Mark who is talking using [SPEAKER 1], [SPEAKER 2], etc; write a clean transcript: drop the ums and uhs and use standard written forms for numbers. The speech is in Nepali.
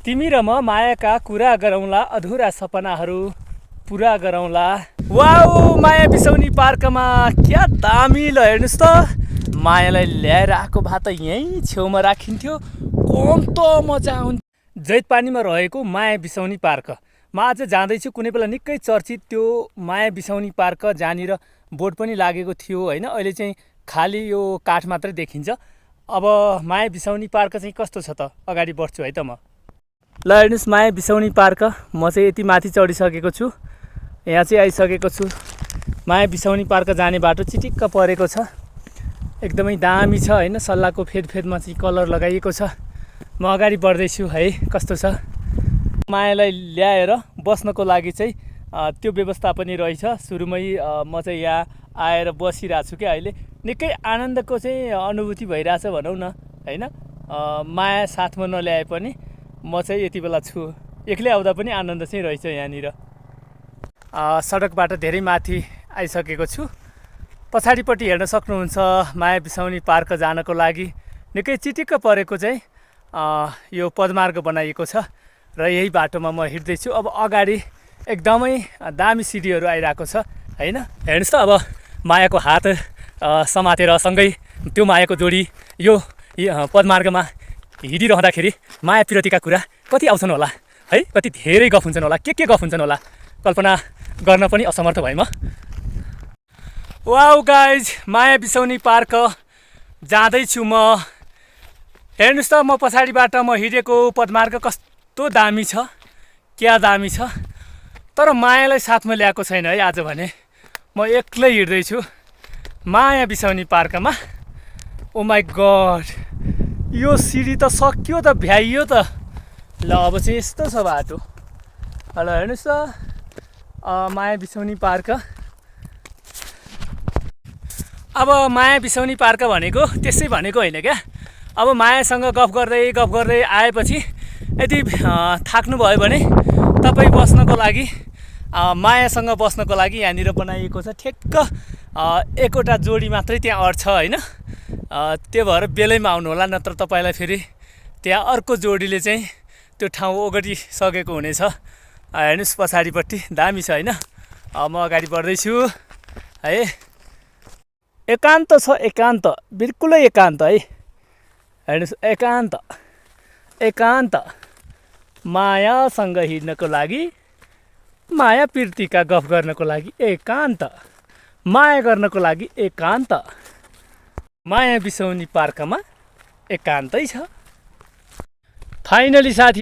[SPEAKER 1] तिमी र म मायाका कुरा गरौँला, अधुरा सपनाहरू पुरा गरौँला। वाउ, माया बिसौनी पार्कमा क्या दामी ल, हेर्नुहोस् त। मायालाई ल्याएर आएको भए त यहीँ छेउमा राखिन्थ्यो, कस्तो मजा आउँथ्यो। जैतपानीमा रहेको माया बिसौनी पार्क म आज जाँदैछु। कुनै बेला निकै चर्चित त्यो माया बिसौनी पार्क, जहाँनिर बोर्ड पनि लागेको थियो होइन, अहिले चाहिँ खाली यो काठ मात्रै देखिन्छ। अब माया बिसौनी पार्क चाहिँ कस्तो छ त, अगाडि बढ्छु है त म। ल हेर्नुहोस्, माया बिसौनी पार्क। म चाहिँ यति माथि चढिसकेको छु, यहाँ चाहिँ आइसकेको छु। माया बिसौनी पार्क जाने बाटो चिटिक्क परेको छ, एकदमै दामी छ होइन। सल्लाहको फेदमा चाहिँ कलर लगाइएको छ। म अगाडि बढ्दैछु है, कस्तो छ। मायालाई ल्याएर बस्नको लागि चाहिँ त्यो व्यवस्था पनि रहेछ। सुरुमै म चाहिँ यहाँ आएर बसिरहेको छु क्या। अहिले निकै आनन्दको चाहिँ अनुभूति भइरहेछ भनौँ न होइन। माया साथमा नल्याए पनि म चाहिँ यति बेला छु, एक्लै आउँदा पनि आनन्द चाहिँ रहेछ यहाँनिर। सडकबाट धेरै माथि आइसकेको छु। पछाडिपट्टि हेर्न सक्नुहुन्छ माया बिसौनी पार्क जानको लागि निकै चिटिक्क परेको चाहिँ यो पदमार्ग बनाइएको छ र यही बाटोमा म हिँड्दैछु। अब अगाडि एकदमै दामी सिडीहरू आइरहेको छ होइन। हेर्नुहोस् त, अब मायाको हात समातेर सँगै त्यो मायाको जोडी यो पदमार्गमा हिँडिरहँदाखेरि माया पिरतीका कुरा कति आउँछन् होला है, कति धेरै गफ हुन्छन् होला, के गफ हुन्छन् होला, कल्पना गर्न पनि असमर्थ भएँ म। वाउ गाइज, माया बिसौनी पार्क जाँदैछु म। हेर्नुहोस् त, म पछाडिबाट म हिँडेको पदमार्ग कस्तो दामी छ, क्या दामी छ। तर मायालाई साथमा ल्याएको छैन है आज भने। म एक्लै हिँड्दैछु माया बिसौनी पार्कमा। ओ माई गड, यो सिडी त सक्यो त, भ्याइयो त। ल अब चाहिँ यस्तो छ बाटो। ल हेर्नुहोस् त, माया बिसौनी पार्क। अब माया बिसौनी पार्क भनेको त्यसै भनेको होइन क्या। अब मायासँग गफ गर्दै आएपछि यदि थाक्नुभयो भने तपाईँ बस्नको लागि, मायासँग बस्नको लागि यहाँनिर बनाइएको छ। ठ्याक्क एकवटा जोडी मात्रै त्यहाँ अट्छ होइन। त्यो भएर बेलैमा आउनु होला, नत्र तपाईँलाई फेरि त्यहाँ अर्को जोडीले चाहिँ त्यो ठाउँ ओगटिसकेको हुनेछ। हेर्नुहोस् पछाडिपट्टि दामी छ होइन। म अगाडि बढ्दैछु है। एकान्त छ, एकान्त, बिल्कुलै एकान्त है। हेर्नुहोस्, एकान्त मायासँग हिँड्नको लागि, माया पिर्तीका गफ गर्नको लागि एकान्त, माया गर्नको लागि एकान्त। माया बिसौनी पार्कमा एकान्तै छ। फाइनली साथी